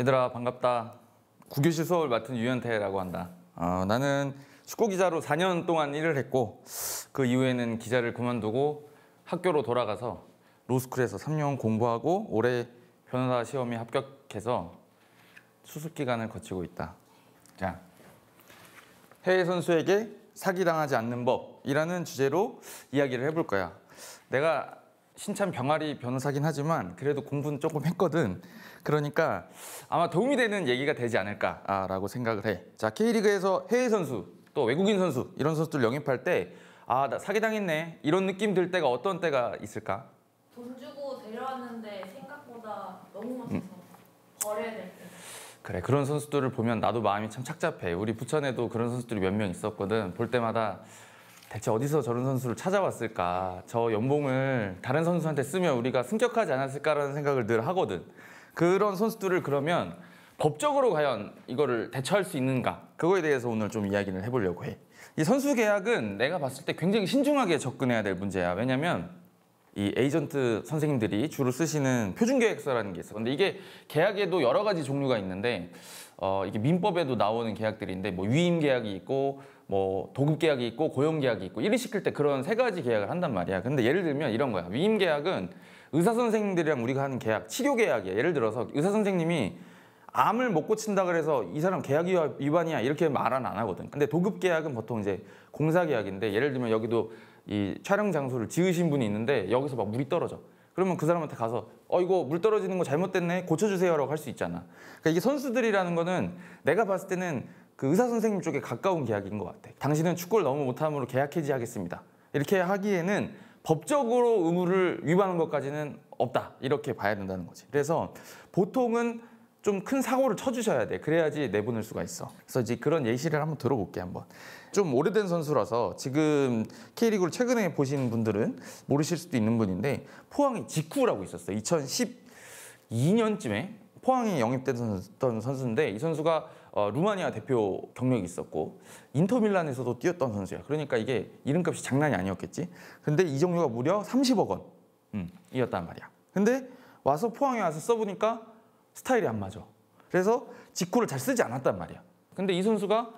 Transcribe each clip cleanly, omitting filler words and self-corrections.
얘들아 반갑다. 9교시 수업을 맡은 유현태라고 한다. 나는 축구 기자로 4년 동안 일을 했고 그 이후에는 기자를 그만두고 학교로 돌아가서 로스쿨에서 3년 공부하고 올해 변호사 시험에 합격해서 수습 기간을 거치고 있다. 자, 해외 선수에게 사기당하지 않는 법이라는 주제로 이야기를 해볼 거야. 내가 신참 병아리 변호사긴 하지만 그래도 공부는 조금 했거든. 그러니까 아마 도움이 되는 얘기가 되지 않을까라고 생각을 해. 자, K리그에서 해외 선수, 또 외국인 선수 이런 선수들 영입할 때 나 사기당했네 이런 느낌 들 때가 어떤 때가 있을까? 돈 주고 데려왔는데 생각보다 너무 못해서 버려야 될 때. 그래, 그런 선수들을 보면 나도 마음이 참 착잡해. 우리 부천에도 그런 선수들이 몇 명 있었거든. 볼 때마다 대체 어디서 저런 선수를 찾아왔을까? 저 연봉을 다른 선수한테 쓰면 우리가 승격하지 않았을까라는 생각을 늘 하거든. 그런 선수들을 그러면 법적으로 과연 이거를 대처할 수 있는가? 그거에 대해서 오늘 좀 이야기를 해보려고 해. 이 선수 계약은 내가 봤을 때 굉장히 신중하게 접근해야 될 문제야. 왜냐면 이 에이전트 선생님들이 주로 쓰시는 표준계약서라는 게 있어. 근데 이게 계약에도 여러 가지 종류가 있는데 이게 민법에도 나오는 계약들인데 뭐 위임 계약이 있고 뭐 도급 계약이 있고 고용 계약이 있고 일을 시킬 때 그런 세 가지 계약을 한단 말이야. 근데 예를 들면 이런 거야. 위임 계약은 의사 선생님들이랑 우리가 하는 계약, 치료 계약이야. 예를 들어서 의사 선생님이 암을 못 고친다 그래서 이 사람 계약 위반이야 이렇게 말은 안 하거든. 근데 도급 계약은 보통 이제 공사 계약인데 예를 들면 여기도 이 촬영 장소를 지으신 분이 있는데 여기서 막 물이 떨어져. 그러면 그 사람한테 가서 이거 물 떨어지는 거 잘못됐네 고쳐주세요라고 할 수 있잖아. 그러니까 이게 선수들이라는 거는 내가 봤을 때는 그 의사 선생님 쪽에 가까운 계약인 것 같아. 당신은 축구를 너무 못함으로 계약 해지하겠습니다. 이렇게 하기에는 법적으로 의무를 위반한 것까지는 없다 이렇게 봐야 된다는 거지. 그래서 보통은 좀 큰 사고를 쳐주셔야 돼. 그래야지 내보낼 수가 있어. 그래서 이제 그런 예시를 한번 들어볼게. 한번 좀 오래된 선수라서 지금 K리그를 최근에 보신 분들은 모르실 수도 있는 분인데 포항의 직후라고 있었어요. 2012년쯤에 포항에 영입됐던 선수인데 이 선수가 루마니아 대표 경력이 있었고 인터밀란에서도 뛰었던 선수야. 그러니까 이게 이름값이 장난이 아니었겠지. 근데 이적료가 무려 30억 원 이었단 말이야. 근데 와서 포항에 와서 써보니까 스타일이 안 맞아. 그래서 직구를 잘 쓰지 않았단 말이야. 근데 이 선수가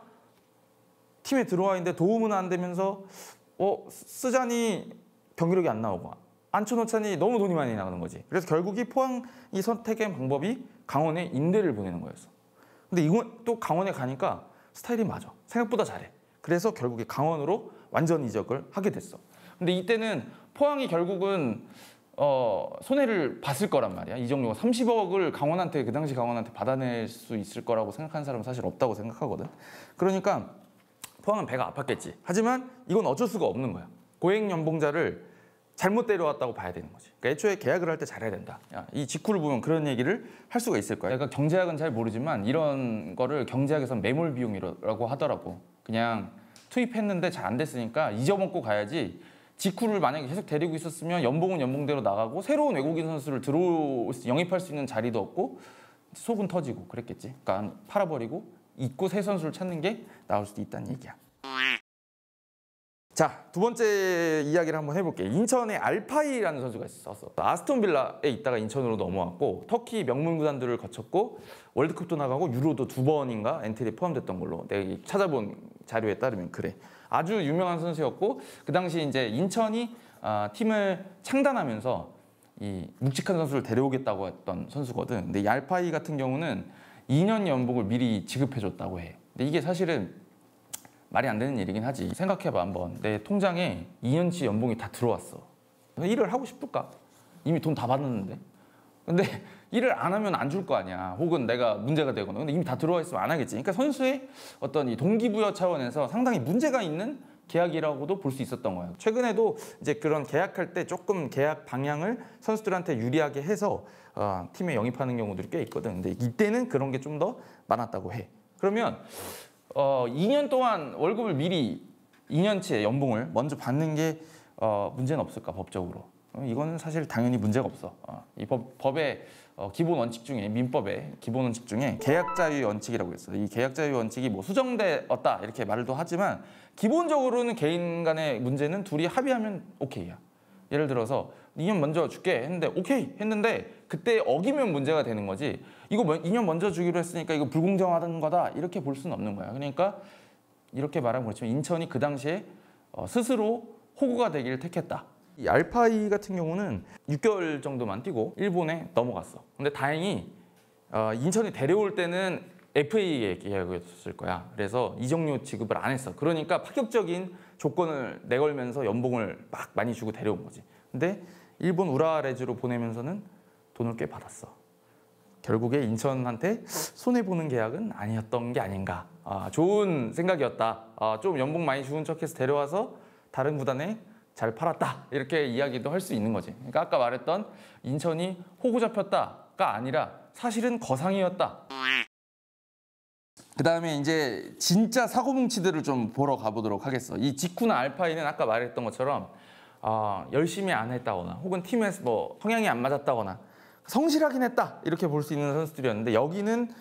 팀에 들어와 있는데 도움은 안 되면서 쓰자니 경기력이 안 나오고 안 쳐놓자니 너무 돈이 많이 나가는 거지. 그래서 결국이 포항이 선택한 방법이 강원에 인대를 보내는 거였어. 근데 이건 또 강원에 가니까 스타일이 맞아. 생각보다 잘해. 그래서 결국에 강원으로 완전 이적을 하게 됐어. 근데 이때는 포항이 결국은 손해를 봤을 거란 말이야. 이적료가 30억을 강원한테 그 당시 강원한테 받아낼 수 있을 거라고 생각하는 사람은 사실 없다고 생각하거든. 그러니까 포항은 배가 아팠겠지. 하지만 이건 어쩔 수가 없는 거야. 고액 연봉자를 잘못 데려왔다고 봐야 되는 거지. 그러니까 애초에 계약을 할 때 잘해야 된다. 이 직후를 보면 그런 얘기를 할 수가 있을 거야. 내가 경제학은 잘 모르지만 이런 거를 경제학에서는 매몰 비용이라고 하더라고. 그냥 투입했는데 잘 안 됐으니까 잊어먹고 가야지. 직후를 만약에 계속 데리고 있었으면 연봉은 연봉대로 나가고 새로운 외국인 선수를 영입할 수 있는 자리도 없고 속은 터지고 그랬겠지. 그러니까 팔아버리고 잊고 새 선수를 찾는 게 나올 수도 있다는 얘기야. 자, 두 번째 이야기를 한번 해볼게. 인천에 알파이라는 선수가 있었어. 아스톤 빌라에 있다가 인천으로 넘어왔고 터키 명문 구단들을 거쳤고 월드컵도 나가고 유로도 2번인가 엔트리에 포함됐던 걸로 내가 찾아본 자료에 따르면 그래. 아주 유명한 선수였고 그 당시 이제 인천이 팀을 창단하면서 이 묵직한 선수를 데려오겠다고 했던 선수거든. 근데 이 알파이 같은 경우는 2년 연봉을 미리 지급해줬다고 해. 근데 이게 사실은 말이 안 되는 일이긴 하지. 생각해봐 한번. 내 통장에 2년치 연봉이 다 들어왔어. 일을 하고 싶을까? 이미 돈 다 받았는데. 근데 일을 안 하면 안 줄 거 아니야. 혹은 내가 문제가 되거나. 근데 이미 다 들어와 있으면 안 하겠지. 그러니까 선수의 어떤 이 동기부여 차원에서 상당히 문제가 있는 계약이라고도 볼 수 있었던 거예요. 최근에도 이제 그런 계약할 때 조금 계약 방향을 선수들한테 유리하게 해서 팀에 영입하는 경우들이 꽤 있거든. 근데 이때는 그런 게 좀 더 많았다고 해. 그러면 2년 동안 월급을 미리 2년치의 연봉을 먼저 받는 게 문제는 없을까 법적으로? 이거는 사실 당연히 문제가 없어. 이 법의 기본 원칙 중에 민법의 기본 원칙 중에 계약자유의 원칙이라고 있어. 이 계약자유의 원칙이 뭐 수정되었다 이렇게 말도 하지만 기본적으로는 개인 간의 문제는 둘이 합의하면 오케이야. 예를 들어서 2년 먼저 줄게 했는데 오케이 했는데 그때 어기면 문제가 되는 거지. 이거 2년 먼저 주기로 했으니까 이거 불공정하다는 거다 이렇게 볼 수는 없는 거야. 그러니까 이렇게 말하면 그렇지만 인천이 그 당시에 스스로 호구가 되기를 택했다. 이 알파이 같은 경우는 6개월 정도만 뛰고 일본에 넘어갔어. 근데 다행히 인천이 데려올 때는 FA의 계약이었을 거야. 그래서 이적료 지급을 안 했어. 그러니까 파격적인 조건을 내걸면서 연봉을 막 많이 주고 데려온 거지. 근데 일본 우라레즈로 보내면서는 돈을 꽤 받았어. 결국에 인천한테 손해보는 계약은 아니었던 게 아닌가. 좋은 생각이었다. 좀 연봉 많이 주는 척해서 데려와서 다른 구단에 잘 팔았다. 이렇게 이야기도 할 수 있는 거지. 그러니까 아까 말했던 인천이 호구 잡혔다가 아니라 사실은 거상이었다. 그 다음에 이제 진짜 사고뭉치들을 좀 보러 가보도록 하겠어. 이 직후나 알파이는 아까 말했던 것처럼 열심히 안 했다거나 혹은 팀에서 뭐 성향이 안 맞았다거나 성실하긴 했다 이렇게 볼 수 있는 선수들이었는데 여기는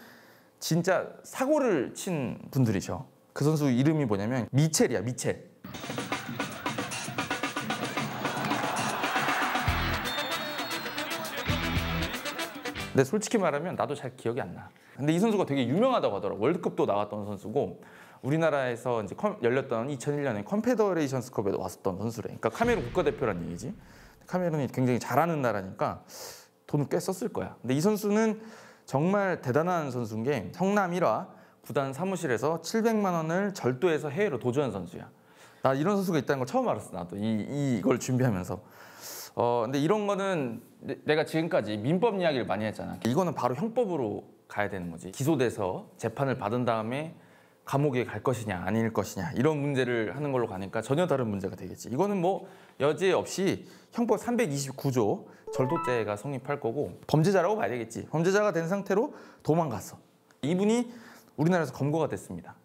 진짜 사고를 친 분들이죠. 그 선수 이름이 뭐냐면 미첼이야. 미첼. 근데 솔직히 말하면 나도 잘 기억이 안 나. 근데 이 선수가 되게 유명하다고 하더라고. 월드컵도 나갔던 선수고 우리나라에서 이제 열렸던 2001년에 컨페더레이션스컵에도 왔었던 선수래. 그러니까 카메룬 국가대표란 얘기지. 카메룬이 굉장히 잘하는 나라니까 돈을 꽤 썼을 거야. 근데 이 선수는 정말 대단한 선수인 게 성남 1화 구단 사무실에서 700만 원을 절도해서 해외로 도주한 선수야. 나 이런 선수가 있다는 걸 처음 알았어. 나도 이걸 준비하면서. 근데 이런 거는 내가 지금까지 민법 이야기를 많이 했잖아. 이거는 바로 형법으로 가야 되는 거지. 기소돼서 재판을 받은 다음에 감옥에 갈 것이냐 아닐 것이냐 이런 문제를 하는 걸로 가니까 전혀 다른 문제가 되겠지. 이거는 뭐 여지 없이 형법 329조 절도죄가 성립할 거고 범죄자라고 봐야 되겠지. 범죄자가 된 상태로 도망갔어. 이분이 우리나라에서 검거가 됐습니다.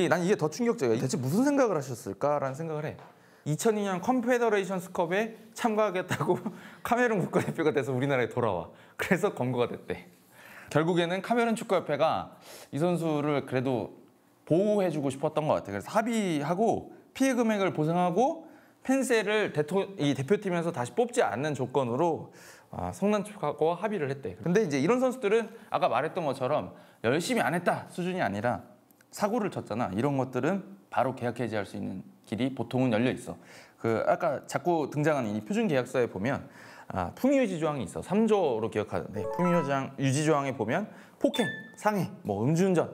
난 이게 더 충격적이야. 대체 무슨 생각을 하셨을까라는 생각을 해. 2002년 컨페더레이션스컵에 참가하겠다고 카메룬 국가대표가 돼서 우리나라에 돌아와. 그래서 검거가 됐대. 결국에는 카메룬 축구협회가 이 선수를 그래도 보호해주고 싶었던 것 같아. 그래서 합의하고 피해 금액을 보상하고 펜세를 이 대표팀에서 다시 뽑지 않는 조건으로 성남 축구하고 합의를 했대. 근데 이제 이런 선수들은 아까 말했던 것처럼 열심히 안 했다 수준이 아니라 사고를 쳤잖아. 이런 것들은 바로 계약 해지할 수 있는 길이 보통은 열려 있어. 아까 자꾸 등장하는 이 표준 계약서에 보면 품위유지 조항이 있어. 3조로 기억하는데 품위유지 조항에 보면 폭행, 상해, 뭐 음주운전,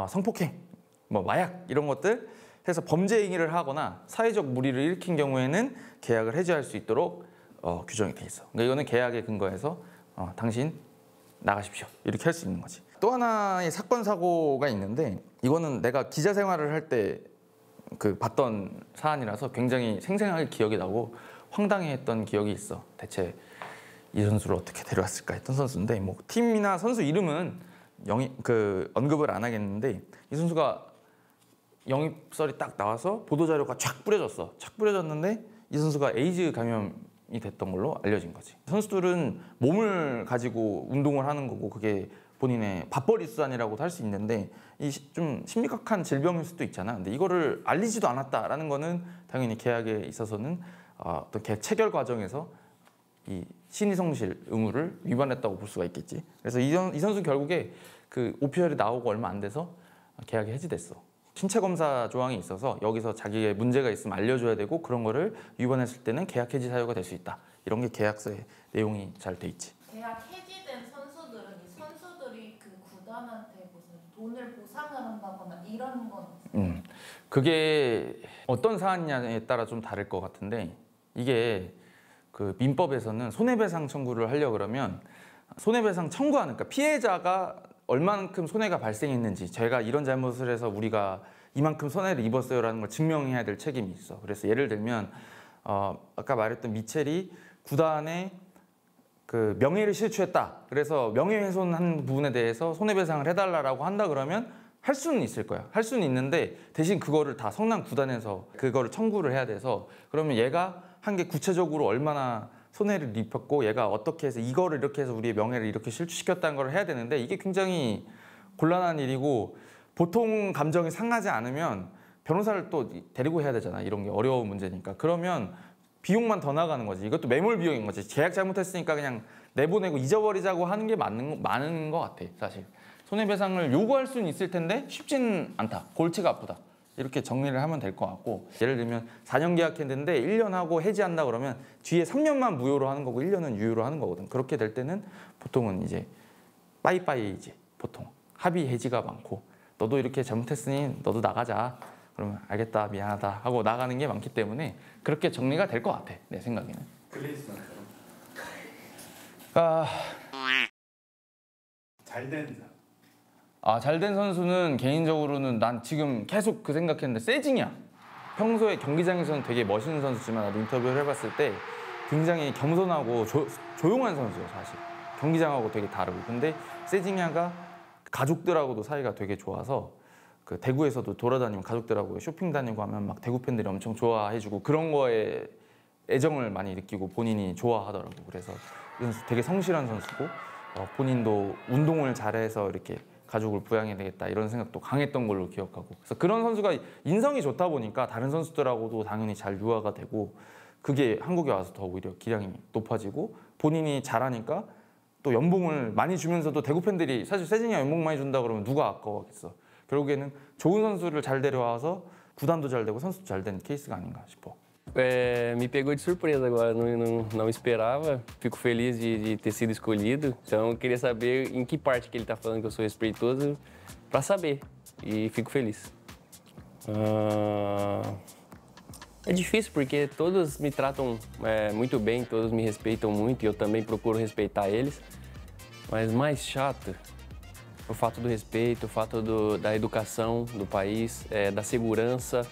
성폭행, 뭐 마약 이런 것들 해서 범죄 행위를 하거나 사회적 무리를 일으킨 경우에는 계약을 해지할 수 있도록 규정이 돼 있어. 그러니까 이거는 계약에 근거해서 당신 나가십시오 이렇게 할 수 있는 거지. 또 하나의 사건 사고가 있는데 이거는 내가 기자 생활을 할 때 봤던 사안이라서 굉장히 생생하게 기억이 나고 황당해했던 기억이 있어. 대체 이 선수를 어떻게 데려왔을까 했던 선수인데 뭐 팀이나 선수 이름은 언급을 안 하겠는데 이 선수가 영입설이 딱 나와서 보도자료가 쫙 뿌려졌어. 쫙 뿌려졌는데 이 선수가 에이즈 감염이 됐던 걸로 알려진 거지. 선수들은 몸을 가지고 운동을 하는 거고 그게 본인의 밥벌이 수단이라고도 할 수 있는데 좀 심각한 질병일 수도 있잖아. 근데 이거를 알리지도 않았다라는 거는 당연히 계약에 있어서는 어떤 계약 체결 과정에서 이 신의성실 의무를 위반했다고 볼 수가 있겠지. 그래서 이 선수 결국에 오피셜이 나오고 얼마 안 돼서 계약이 해지됐어. 신체 검사 조항이 있어서 여기서 자기의 문제가 있으면 알려줘야 되고 그런 거를 위반했을 때는 계약 해지 사유가 될 수 있다. 이런 게 계약서에 내용이 잘 돼 있지. 계약 해지된 선수들은 이 선수들이 그 구단한테 무슨 돈을 보상을 한다거나 이런 건 없어요? 그게 어떤 사안이냐에 따라 좀 다를 것 같은데 이게 민법에서는 손해배상 청구를 하려고 그러면 손해배상 청구하는 그러니까 피해자가 얼만큼 손해가 발생했는지 제가 이런 잘못을 해서 우리가 이만큼 손해를 입었어요라는 걸 증명해야 될 책임이 있어. 그래서 예를 들면 아까 말했던 미첼이 구단에 명예를 실추했다. 그래서 명예훼손한 부분에 대해서 손해배상을 해달라고 한다 그러면 할 수는 있을 거야. 할 수는 있는데 대신 그거를 다 성남 구단에서 그거를 청구를 해야 돼서 그러면 얘가 한 게 구체적으로 얼마나 손해를 입혔고 얘가 어떻게 해서 이거를 이렇게 해서 우리의 명예를 이렇게 실추시켰다는 걸 해야 되는데 이게 굉장히 곤란한 일이고 보통 감정이 상하지 않으면 변호사를 또 데리고 해야 되잖아. 이런 게 어려운 문제니까. 그러면 비용만 더 나가는 거지. 이것도 매몰 비용인 거지. 계약 잘못했으니까 그냥 내보내고 잊어버리자고 하는 게 많은 것 같아, 사실. 손해배상을 요구할 수는 있을 텐데 쉽지는 않다. 골치가 아프다. 이렇게 정리를 하면 될 것 같고, 예를 들면 4년 계약했는데 1년 하고 해지한다 그러면 뒤에 3년만 무효로 하는 거고 1년은 유효로 하는 거거든. 그렇게 될 때는 보통은 이제 빠이빠이지. 보통 합의 해지가 많고, 너도 이렇게 잘못했으니 너도 나가자. 그러면 알겠다, 미안하다 하고 나가는 게 많기 때문에 그렇게 정리가 될 것 같아, 내 생각에는. 글레이스만처럼 잘된 사람. 잘된 선수는 개인적으로는 난 지금 계속 그 생각했는데 세징이야. 평소에 경기장에서는 되게 멋있는 선수지만 나도 인터뷰를 해봤을 때 굉장히 겸손하고 조용한 선수예요, 사실. 경기장하고 되게 다르고. 근데 세징야가 가족들하고도 사이가 되게 좋아서 그 대구에서도 돌아다니면 가족들하고 쇼핑 다니고 하면 막 대구 팬들이 엄청 좋아해주고 그런 거에 애정을 많이 느끼고 본인이 좋아하더라고. 그래서 이 선수 되게 성실한 선수고 본인도 운동을 잘해서 이렇게 가족을 부양해야 되겠다 이런 생각도 강했던 걸로 기억하고, 그래서 그런 선수가 인성이 좋다 보니까 다른 선수들하고도 당연히 잘 유화가 되고 그게 한국에 와서 더 오히려 기량이 높아지고 본인이 잘하니까 또 연봉을 많이 주면서도 대구 팬들이 사실 세징야 연봉 많이 준다 그러면 누가 아까워하겠어. 결국에는 좋은 선수를 잘 데려와서 구단도 잘 되고 선수도 잘 된 케이스가 아닌가 싶어. Me pegou de surpresa agora, não esperava. Fico feliz de ter sido escolhido. Então eu queria saber em que parte que ele está falando que eu sou respeitoso para saber. E fico feliz. É difícil porque todos me tratam muito bem, todos me respeitam muito e eu também procuro respeitar eles. Mas mais chato o fato do respeito, o fato da educação do país, da segurança.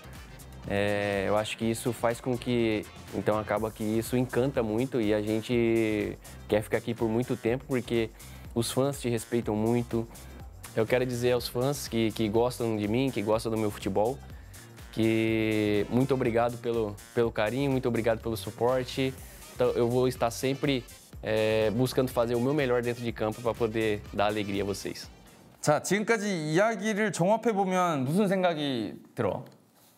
Eu acho que isso faz com que, então acaba que isso encanta muito e a gente quer ficar aqui por muito tempo porque os fãs te respeitam muito. Eu quero dizer aos fãs que gostam de mim, que gostam do meu futebol, que muito obrigado pelo carinho, muito obrigado pelo suporte. Então eu vou estar sempre buscando fazer o meu melhor dentro de campo para poder dar alegria a vocês. 자, 지금까지 이야기를 종합해 보면 무슨 생각이 들어?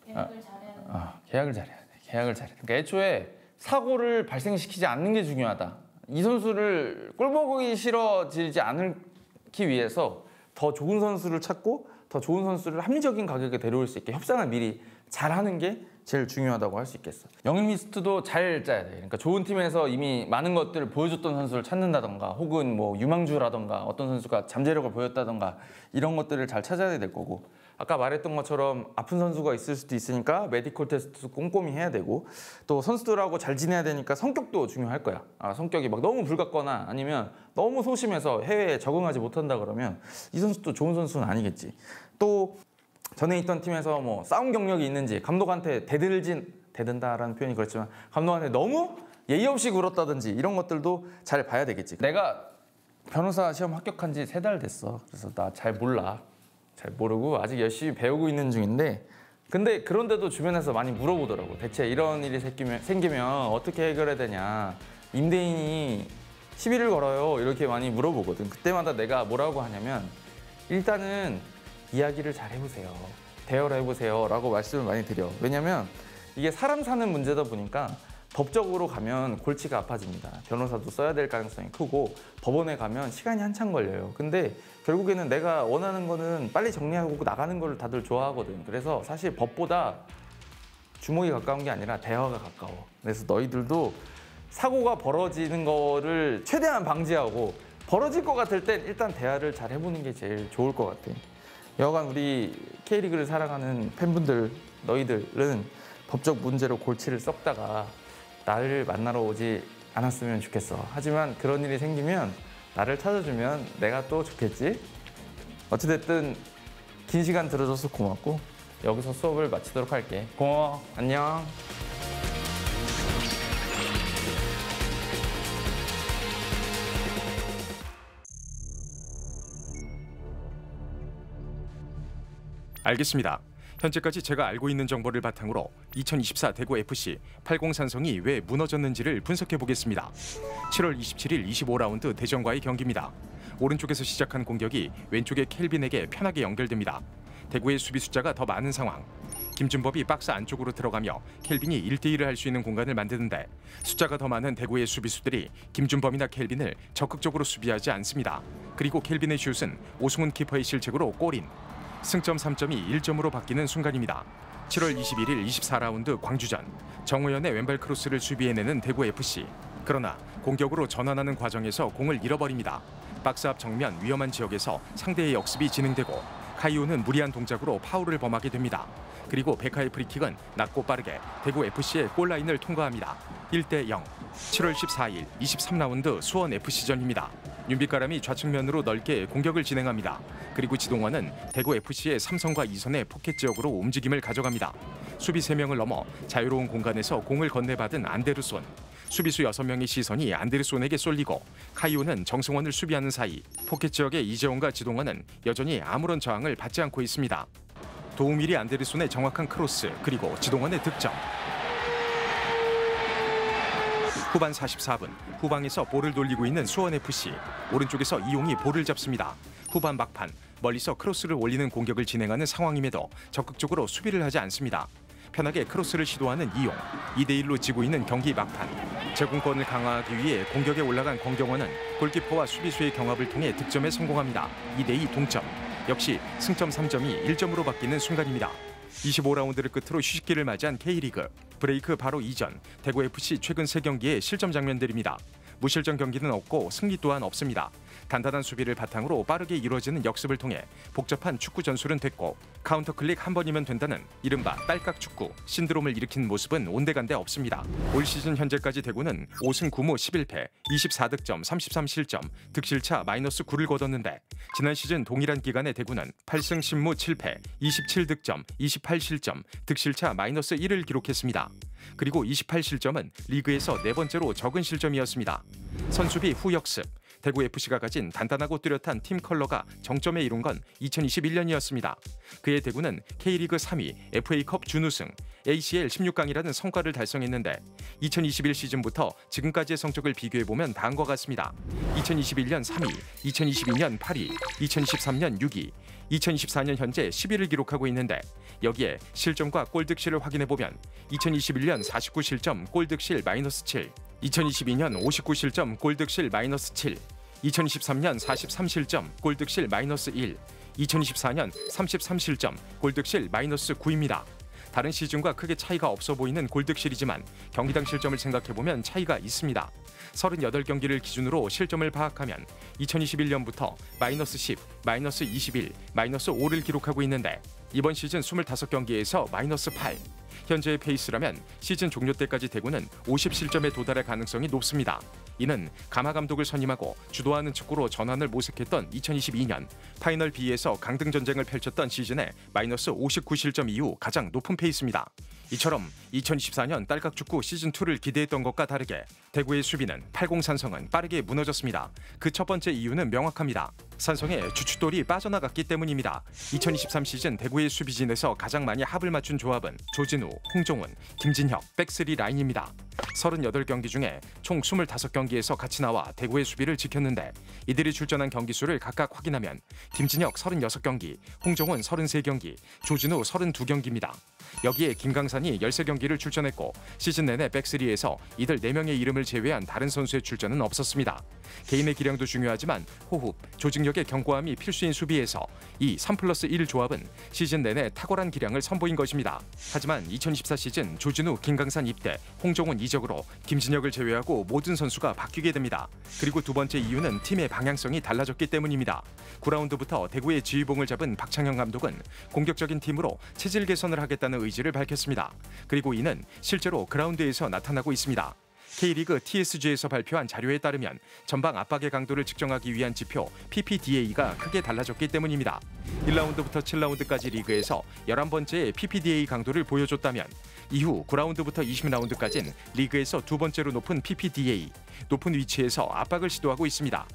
계약을 잘해야 돼. 계약을 잘해야 돼. 계약을 잘해. 그러니까 애초에 사고를 발생시키지 않는 게 중요하다. 이 선수를 꼴보기 싫어지지 않기 위해서 더 좋은 선수를 찾고 더 좋은 선수를 합리적인 가격에 데려올 수 있게 협상을 미리 잘하는 게 제일 중요하다고 할 수 있겠어. 영입 리스트도 잘 짜야 돼. 그러니까 좋은 팀에서 이미 많은 것들을 보여줬던 선수를 찾는다던가 혹은 뭐 유망주라던가 어떤 선수가 잠재력을 보였다던가 이런 것들을 잘 찾아야 될 거고, 아까 말했던 것처럼 아픈 선수가 있을 수도 있으니까 메디컬 테스트도 꼼꼼히 해야 되고, 또 선수들하고 잘 지내야 되니까 성격도 중요할 거야. 성격이 막 너무 불같거나 아니면 너무 소심해서 해외에 적응하지 못한다 그러면 이 선수도 좋은 선수는 아니겠지. 또 전에 있던 팀에서 뭐 싸움 경력이 있는지, 감독한테 대든다라는 표현이 그렇지만 감독한테 너무 예의 없이 굴었다든지 이런 것들도 잘 봐야 되겠지. 내가 변호사 시험 합격한 지 3달 됐어. 그래서 나 잘 몰라. 잘 모르고 아직 열심히 배우고 있는 중인데, 근데 그런데도 주변에서 많이 물어보더라고. 대체 이런 일이 생기면 어떻게 해결해야 되냐. 임대인이 시비를 걸어요. 이렇게 많이 물어보거든. 그때마다 내가 뭐라고 하냐면 일단은 이야기를 잘 해보세요. 대화를 해보세요. 라고 말씀을 많이 드려. 왜냐면 이게 사람 사는 문제다 보니까 법적으로 가면 골치가 아파집니다. 변호사도 써야 될 가능성이 크고 법원에 가면 시간이 한참 걸려요. 근데 결국에는 내가 원하는 거는 빨리 정리하고 나가는 걸 다들 좋아하거든. 그래서 사실 법보다 주먹이 가까운 게 아니라 대화가 가까워. 그래서 너희들도 사고가 벌어지는 거를 최대한 방지하고 벌어질 것 같을 땐 일단 대화를 잘 해보는 게 제일 좋을 것 같아. 여간 우리 K리그를 사랑하는 팬분들, 너희들은 법적 문제로 골치를 썩다가 나를 만나러 오지 않았으면 좋겠어. 하지만 그런 일이 생기면 나를 찾아주면 내가 또 좋겠지. 어찌됐든 긴 시간 들어줘서 고맙고 여기서 수업을 마치도록 할게. 고마워. 안녕. 알겠습니다. 현재까지 제가 알고 있는 정보를 바탕으로 2024 대구 FC 80산성이 왜 무너졌는지를 분석해 보겠습니다. 7월 27일 25라운드 대전과의 경기입니다. 오른쪽에서 시작한 공격이 왼쪽의 켈빈에게 편하게 연결됩니다. 대구의 수비 숫자가 더 많은 상황. 김준범이 박스 안쪽으로 들어가며 켈빈이 1대1을 할 수 있는 공간을 만드는데 숫자가 더 많은 대구의 수비수들이 김준범이나 켈빈을 적극적으로 수비하지 않습니다. 그리고 켈빈의 슛은 오승훈 키퍼의 실책으로 골인. 승점 3점이 1점으로 바뀌는 순간입니다. 7월 21일 24라운드 광주전. 정우현의 왼발 크로스를 수비해내는 대구FC. 그러나 공격으로 전환하는 과정에서 공을 잃어버립니다. 박스 앞 정면 위험한 지역에서 상대의 역습이 진행되고 카이오는 무리한 동작으로 파울을 범하게 됩니다. 그리고 베카의 프리킥은 낮고 빠르게 대구FC의 골라인을 통과합니다. 1대0. 7월 14일 23라운드 수원FC전입니다. 윤빛가람이 좌측면으로 넓게 공격을 진행합니다. 그리고 지동원은 대구FC의 삼성과 이선의 포켓 지역으로 움직임을 가져갑니다. 수비 3명을 넘어 자유로운 공간에서 공을 건네받은 안데르손. 수비수 6명의 시선이 안데르손에게 쏠리고 카이오는 정승원을 수비하는 사이 포켓 지역의 이재원과 지동원은 여전히 아무런 저항을 받지 않고 있습니다. 도우밀이 안데르손의 정확한 크로스 그리고 지동원의 득점. 후반 44분 후방에서 볼을 돌리고 있는 수원FC. 오른쪽에서 이용이 볼을 잡습니다. 후반 막판 멀리서 크로스를 올리는 공격을 진행하는 상황임에도 적극적으로 수비를 하지 않습니다. 편하게 크로스를 시도하는 이용. 2대1로 지고 있는 경기 막판. 제공권을 강화하기 위해 공격에 올라간 권경원은 골키퍼와 수비수의 경합을 통해 득점에 성공합니다. 2대2 동점. 역시 승점 3점이 1점으로 바뀌는 순간입니다. 25라운드를 끝으로 휴식기를 맞이한 K리그. 브레이크 바로 이전 대구FC 최근 3경기의 실점 장면들입니다. 무실점 경기는 없고 승리 또한 없습니다. 단단한 수비를 바탕으로 빠르게 이루어지는 역습을 통해 복잡한 축구 전술은 됐고 카운터 클릭 한 번이면 된다는 이른바 딸깍 축구 신드롬을 일으킨 모습은 온데간데 없습니다. 올 시즌 현재까지 대구는 5승 9무 11패 24득점 33실점 득실차 -9를 거뒀는데 지난 시즌 동일한 기간의 대구는 8승 10무 7패 27득점 28실점 득실차 -1을 기록했습니다. 그리고 28실점은 리그에서 4번째로 적은 실점이었습니다. 선수비 후역습. 대구FC가 가진 단단하고 뚜렷한 팀 컬러가 정점에 이룬 건 2021년이었습니다. 그해 대구는 K리그 3위, FA컵 준우승, ACL 16강이라는 성과를 달성했는데 2021 시즌부터 지금까지의 성적을 비교해보면 다음과 같습니다. 2021년 3위, 2022년 8위, 2023년 6위, 2024년 현재 10위를 기록하고 있는데 여기에 실점과 골득실을 확인해보면 2021년 49실점 골득실 -7, 2022년 59실점 골득실 -7, 2023년 43실점 골득실 -1, 2024년 33실점 골득실 -9입니다. 다른 시즌과 크게 차이가 없어 보이는 골득실이지만 경기당 실점을 생각해보면 차이가 있습니다. 38경기를 기준으로 실점을 파악하면 2021년부터 -10, -21, -5를 기록하고 있는데 이번 시즌 25경기에서 -8. 현재의 페이스라면 시즌 종료 때까지 대구는 50실점에 도달할 가능성이 높습니다. 이는 가마 감독을 선임하고 주도하는 축구로 전환을 모색했던 2022년 파이널 B에서 강등 전쟁을 펼쳤던 시즌에 -59실점 이후 가장 높은 페이스입니다. 이처럼 2024년 딸깍축구 시즌2를 기대했던 것과 다르게 대구의 수비는 80산성은 빠르게 무너졌습니다. 그 첫 번째 이유는 명확합니다. 산성의 주춧돌이 빠져나갔기 때문입니다. 2023 시즌 대구의 수비진에서 가장 많이 합을 맞춘 조합은 조진우, 홍종훈, 김진혁, 백스리 라인입니다. 38경기 중에 총 25경기에서 같이 나와 대구의 수비를 지켰는데 이들이 출전한 경기 수를 각각 확인하면 김진혁 36경기, 홍종훈 33경기, 조진우 32경기입니다. 여기에 김강산이 13경기를 출전했고 시즌 내내 백스리에서 이들 4명의 이름을 제외한 다른 선수의 출전은 없었습니다. 개인의 기량도 중요하지만 호흡, 조직력의 견고함이 필수인 수비에서 이 3+1 조합은 시즌 내내 탁월한 기량을 선보인 것입니다. 하지만 2024 시즌 조진우, 김강산 입대, 홍종훈 이적으로 김진혁을 제외하고 모든 선수가 바뀌게 됩니다. 그리고 두 번째 이유는 팀의 방향성이 달라졌기 때문입니다. 9라운드부터 대구의 지휘봉을 잡은 박창현 감독은 공격적인 팀으로 체질 개선을 하겠다는 의지를 밝혔습니다. 그리고 이는 실제로 그라운드에서 나타나고 있습니다. K리그 TSG에서 발표한 자료에 따르면 전방 압박의 강도를 측정하기 위한 지표 PPDA가 크게 달라졌기 때문입니다. 1라운드부터 7라운드까지 리그에서 11번째의 PPDA 강도를 보여줬다면 이후 9라운드부터 20라운드까지는 리그에서 두 번째로 높은 PPDA, 높은 위치에서 압박을 시도하고 있습니다.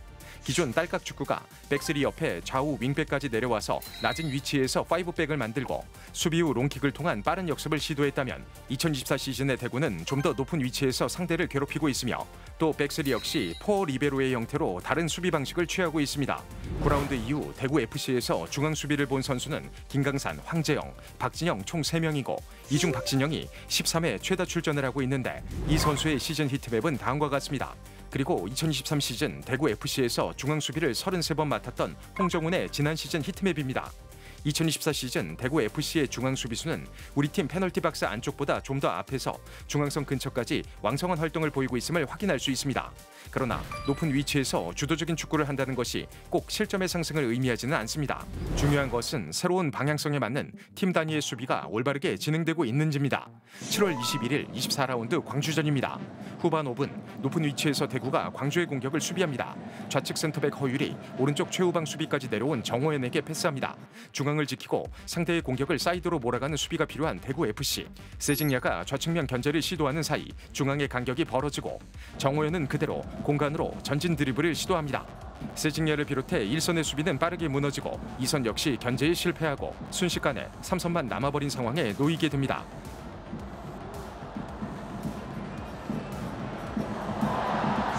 기존 딸깍 축구가 백스리 옆에 좌우 윙백까지 내려와서 낮은 위치에서 5백을 만들고 수비 후 롱킥을 통한 빠른 역습을 시도했다면 2024 시즌의 대구는 좀 더 높은 위치에서 상대를 괴롭히고 있으며 또 백스리 역시 포어 리베로의 형태로 다른 수비 방식을 취하고 있습니다. 9라운드 이후 대구 FC에서 중앙 수비를 본 선수는 김강산, 황재영, 박진영 총 3명이고 이 중 박진영이 13회 최다 출전을 하고 있는데 이 선수의 시즌 히트맵은 다음과 같습니다. 그리고 2023 시즌 대구 FC에서 중앙 수비를 33번 맡았던 홍정훈의 지난 시즌 히트맵입니다. 2024 시즌 대구 FC의 중앙 수비수는 우리 팀 페널티 박스 안쪽보다 좀 더 앞에서 중앙선 근처까지 왕성한 활동을 보이고 있음을 확인할 수 있습니다. 그러나 높은 위치에서 주도적인 축구를 한다는 것이 꼭 실점의 상승을 의미하지는 않습니다. 중요한 것은 새로운 방향성에 맞는 팀 단위의 수비가 올바르게 진행되고 있는지입니다. 7월 21일 24라운드 광주전입니다. 후반 5분 높은 위치에서 대구가 광주의 공격을 수비합니다. 좌측 센터백 허율이 오른쪽 최후방 수비까지 내려온 정호연에게 패스합니다. 중앙을 지키고 상대의 공격을 사이드로 몰아가는 수비가 필요한 대구 FC. 세징야가 좌측면 견제를 시도하는 사이 중앙의 간격이 벌어지고 정호연은 그대로 공간으로 전진 드리블을 시도합니다. 세징야를 비롯해 1선의 수비는 빠르게 무너지고 2선 역시 견제에 실패하고 순식간에 3선만 남아버린 상황에 놓이게 됩니다.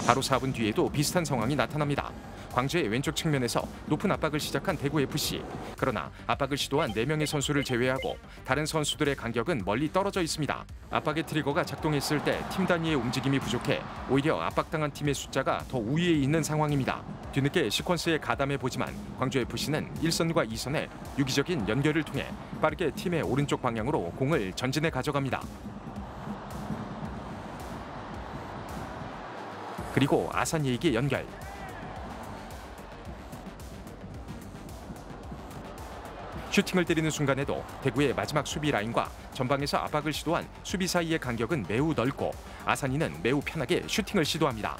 바로 4분 뒤에도 비슷한 상황이 나타납니다. 광주의 왼쪽 측면에서 높은 압박을 시작한 대구 FC. 그러나 압박을 시도한 4명의 선수를 제외하고 다른 선수들의 간격은 멀리 떨어져 있습니다. 압박의 트리거가 작동했을 때 팀 단위의 움직임이 부족해 오히려 압박당한 팀의 숫자가 더 우위에 있는 상황입니다. 뒤늦게 시퀀스에 가담해보지만 광주 FC는 1선과 2선의 유기적인 연결을 통해 빠르게 팀의 오른쪽 방향으로 공을 전진해 가져갑니다. 그리고 아산예익의 연결. 슈팅을 때리는 순간에도 대구의 마지막 수비 라인과 전방에서 압박을 시도한 수비 사이의 간격은 매우 넓고 아산이는 매우 편하게 슈팅을 시도합니다.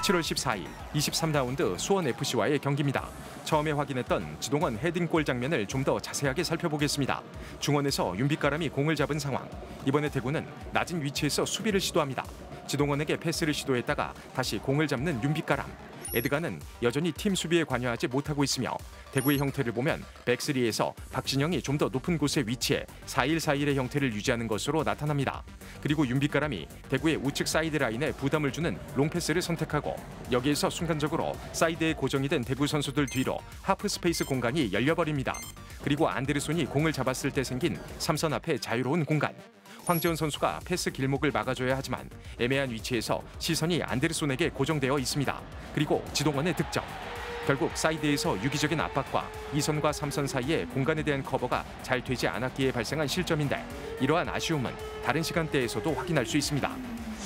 7월 14일 23라운드 수원FC와의 경기입니다. 처음에 확인했던 지동원 헤딩골 장면을 좀 더 자세하게 살펴보겠습니다. 중원에서 윤빛가람이 공을 잡은 상황. 이번에 대구는 낮은 위치에서 수비를 시도합니다. 지동원에게 패스를 시도했다가 다시 공을 잡는 윤빛가람. 에드가는 여전히 팀 수비에 관여하지 못하고 있으며 대구의 형태를 보면 백스리에서 박진영이 좀 더 높은 곳에 위치해 4-1-4-1의 형태를 유지하는 것으로 나타납니다. 그리고 윤빛가람이 대구의 우측 사이드 라인에 부담을 주는 롱패스를 선택하고 여기에서 순간적으로 사이드에 고정이 된 대구 선수들 뒤로 하프 스페이스 공간이 열려버립니다. 그리고 안데르손이 공을 잡았을 때 생긴 3선 앞에 자유로운 공간. 황재원 선수가 패스 길목을 막아줘야 하지만 애매한 위치에서 시선이 안데르손에게 고정되어 있습니다. 그리고 지동원의 득점. 결국 사이드에서 유기적인 압박과 2선과 3선 사이의 공간에 대한 커버가 잘 되지 않았기에 발생한 실점인데 이러한 아쉬움은 다른 시간대에서도 확인할 수 있습니다.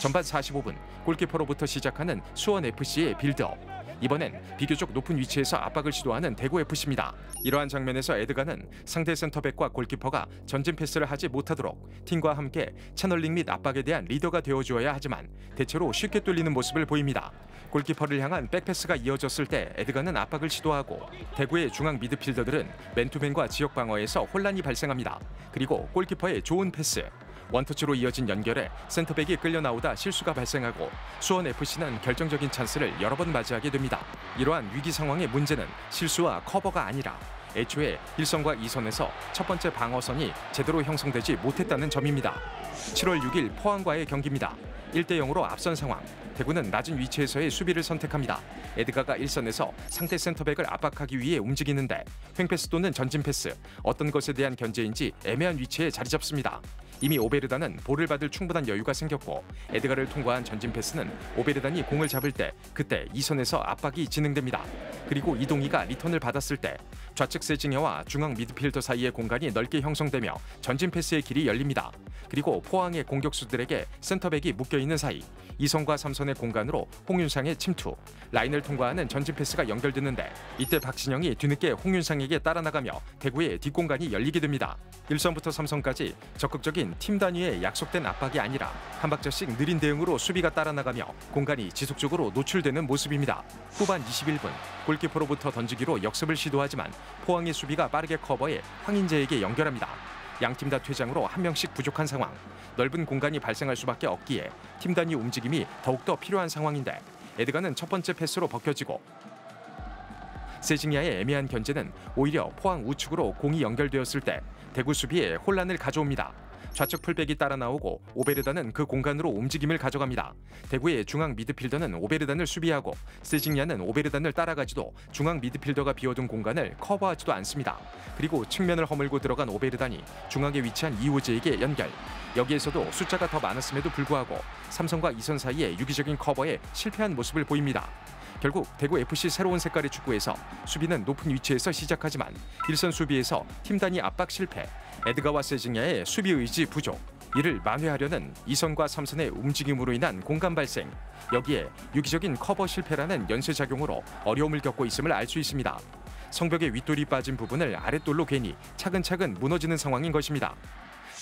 전반 45분 골키퍼로부터 시작하는 수원FC의 빌드업. 이번엔 비교적 높은 위치에서 압박을 시도하는 대구FC입니다. 이러한 장면에서 에드가는 상대 센터백과 골키퍼가 전진 패스를 하지 못하도록 팀과 함께 채널링 및 압박에 대한 리더가 되어주어야 하지만 대체로 쉽게 뚫리는 모습을 보입니다. 골키퍼를 향한 백패스가 이어졌을 때 에드가는 압박을 시도하고 대구의 중앙 미드필더들은 맨투맨과 지역 방어에서 혼란이 발생합니다. 그리고 골키퍼의 좋은 패스. 원터치로 이어진 연결에 센터백이 끌려 나오다 실수가 발생하고 수원FC는 결정적인 찬스를 여러 번 맞이하게 됩니다. 이러한 위기 상황의 문제는 실수와 커버가 아니라 애초에 1선과 2선에서 첫 번째 방어선이 제대로 형성되지 못했다는 점입니다. 7월 6일 포항과의 경기입니다. 1대0으로 앞선 상황. 대구는 낮은 위치에서의 수비를 선택합니다. 에드가가 1선에서 상대 센터백을 압박하기 위해 움직이는데 횡패스 또는 전진 패스, 어떤 것에 대한 견제인지 애매한 위치에 자리 잡습니다. 이미 오베르단은 볼을 받을 충분한 여유가 생겼고 에드가를 통과한 전진 패스는 오베르단이 공을 잡을 때 그때 2선에서 압박이 진행됩니다. 그리고 이동희가 리턴을 받았을 때 좌측 세징야와 중앙 미드필더 사이의 공간이 넓게 형성되며 전진 패스의 길이 열립니다. 그리고 포항의 공격수들에게 센터백이 묶여있는 사이 2선과 3선의 공간으로 홍윤상의 침투, 라인을 통과하는 전진 패스가 연결되는데 이때 박진영이 뒤늦게 홍윤상에게 따라나가며 대구의 뒷공간이 열리게 됩니다. 1선부터 3선까지 적극적인 팀 단위의 약속된 압박이 아니라 한 박자씩 느린 대응으로 수비가 따라나가며 공간이 지속적으로 노출되는 모습입니다. 후반 21분 골키퍼로부터 던지기로 역습을 시도하지만 포항의 수비가 빠르게 커버해 황인재에게 연결합니다. 양팀 다 퇴장으로 한 명씩 부족한 상황. 넓은 공간이 발생할 수밖에 없기에 팀 단위 움직임이 더욱더 필요한 상황인데 에드가는 첫 번째 패스로 벗겨지고 세징야의 애매한 견제는 오히려 포항 우측으로 공이 연결되었을 때 대구 수비에 혼란을 가져옵니다. 좌측 풀백이 따라 나오고 오베르단은 그 공간으로 움직임을 가져갑니다. 대구의 중앙 미드필더는 오베르단을 수비하고 세징야는 오베르단을 따라가지도 중앙 미드필더가 비워둔 공간을 커버하지도 않습니다. 그리고 측면을 허물고 들어간 오베르단이 중앙에 위치한 이호재에게 연결. 여기에서도 숫자가 더 많았음에도 불구하고 삼성과 이선 사이의 유기적인 커버에 실패한 모습을 보입니다. 결국 대구FC 새로운 색깔의 축구에서 수비는 높은 위치에서 시작하지만 일선 수비에서 팀 단위 압박 실패, 에드가와 세징야의 수비 의지 부족, 이를 만회하려는 2선과 3선의 움직임으로 인한 공간 발생, 여기에 유기적인 커버 실패라는 연쇄작용으로 어려움을 겪고 있음을 알 수 있습니다. 성벽의 윗돌이 빠진 부분을 아랫돌로 괜히 차근차근 무너지는 상황인 것입니다.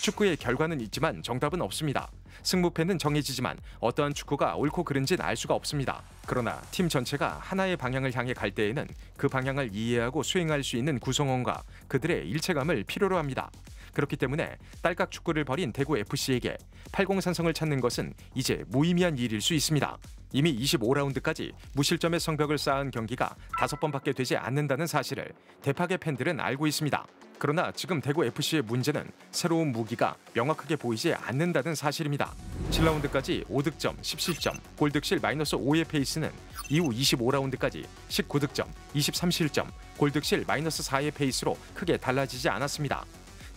축구의 결과는 있지만 정답은 없습니다. 승무패는 정해지지만 어떠한 축구가 옳고 그른지는 알 수가 없습니다. 그러나 팀 전체가 하나의 방향을 향해 갈 때에는 그 방향을 이해하고 수행할 수 있는 구성원과 그들의 일체감을 필요로 합니다. 그렇기 때문에 딸깍 축구를 벌인 대구FC에게 80산성을 찾는 것은 이제 무의미한 일일 수 있습니다. 이미 25라운드까지 무실점의 성벽을 쌓은 경기가 5번밖에 되지 않는다는 사실을 대파계 팬들은 알고 있습니다. 그러나 지금 대구FC의 문제는 새로운 무기가 명확하게 보이지 않는다는 사실입니다. 7라운드까지 5득점, 10실점, 골득실 -5의 페이스는 이후 25라운드까지 19득점, 23실점, 골득실 -4의 페이스로 크게 달라지지 않았습니다.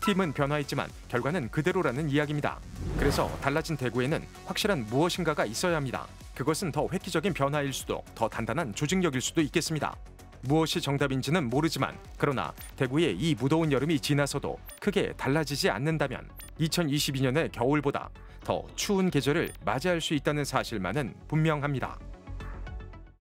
팀은 변화했지만 결과는 그대로라는 이야기입니다. 그래서 달라진 대구에는 확실한 무엇인가가 있어야 합니다. 그것은 더 획기적인 변화일 수도, 더 단단한 조직력일 수도 있겠습니다. 무엇이 정답인지는 모르지만 그러나 대구의 이 무더운 여름이 지나서도 크게 달라지지 않는다면 2022년의 겨울보다 더 추운 계절을 맞이할 수 있다는 사실만은 분명합니다.